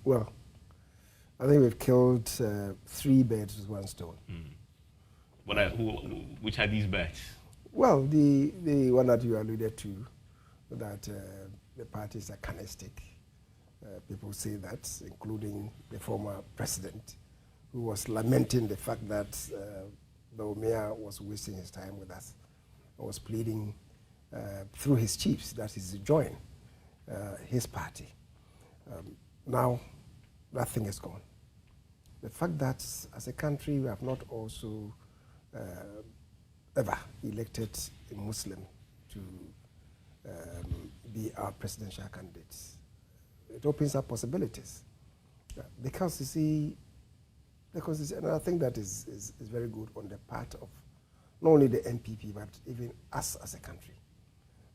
Well, I think we've killed 3 birds with 1 stone. Which are these birds? Well, the one that you alluded to, that the party is acanistic. People say that, including the former president, who was lamenting the fact that Bawumia was wasting his time with us. I was pleading through his chiefs that he should join his party. Now, that thing is gone. The fact that as a country we have not also ever elected a Muslim to be our presidential candidates, it opens up possibilities. Because you see, and I think that is very good on the part of not only the NPP, but even us as a country.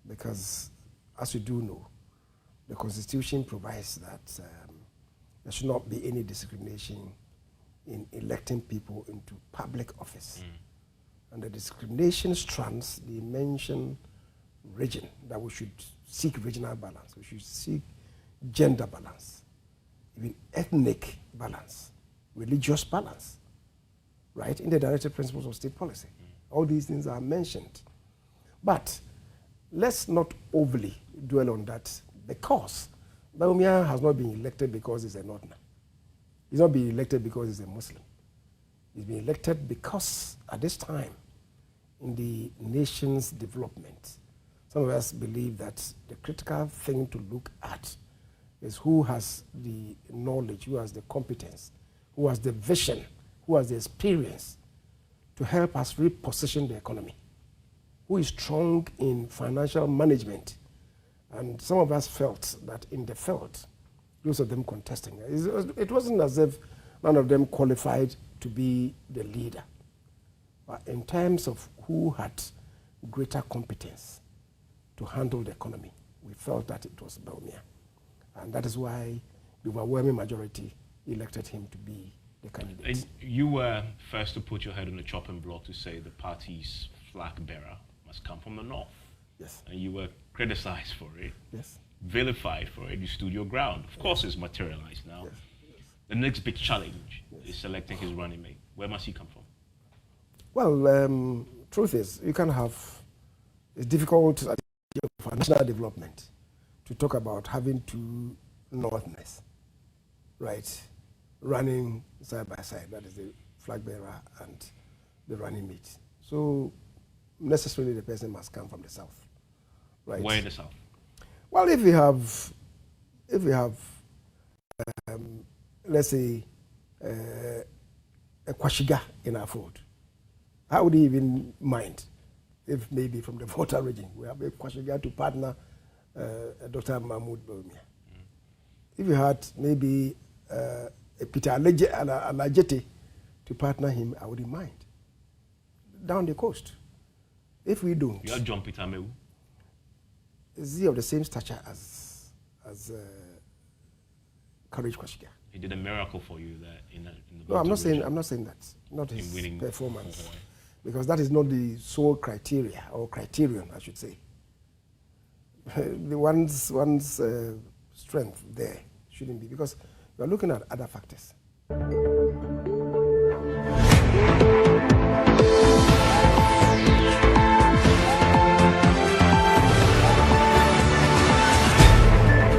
Because, as you do know, the Constitution provides that there should not be any discrimination in electing people into public office. And the discrimination strands, they mention region, that we should seek regional balance, we should seek gender balance, even ethnic balance, religious balance, right, in the directive principles of state policy. All these things are mentioned. But let's not overly dwell on that, because Bawumia has not been elected because he's a Northerner. He's not being elected because he's a Muslim. He's been elected because at this time, in the nation's development, some of us believe that the critical thing to look at is who has the knowledge, who has the competence, who has the vision, who has the experience to help us reposition the economy, who is strong in financial management. And some of us felt that in the field, those of them contesting, it wasn't as if none of them qualified to be the leader. But in terms of who had greater competence to handle the economy, we felt that it was Bawumia. And that is why the overwhelming majority elected him to be the candidate. And you were first to put your head on the chopping block to say the party's flag bearer must come from the north. Yes. And you were criticized for it. Yes. Vilified for it. You stood your ground. Of course, it's materialized now. Yes. The next big challenge is selecting his running mate. Where must he come from? Well, truth is, you can have, it's difficult for national development to talk about having 2 Northerners, right, running side by side. That is the flag bearer and the running mate. So necessarily the person must come from the south, right? Where in the south? Well, if we have, let's say, a Kwashiga in our fold, I would even mind if maybe from the Volta region we have a Kwashiga to partner Dr. Mahmoud Bawumia. If you had maybe a Peter Alajete to partner him, I wouldn't mind. Down the coast. If we don't. You have John Peter Mewu. Is he of the same stature as Courage Kwashiga? He did a miracle for you there in the No, I'm not saying that. Not his performance. Because that is not the sole criteria, or criterion, I should say. The one's strength there shouldn't be, because you're looking at other factors.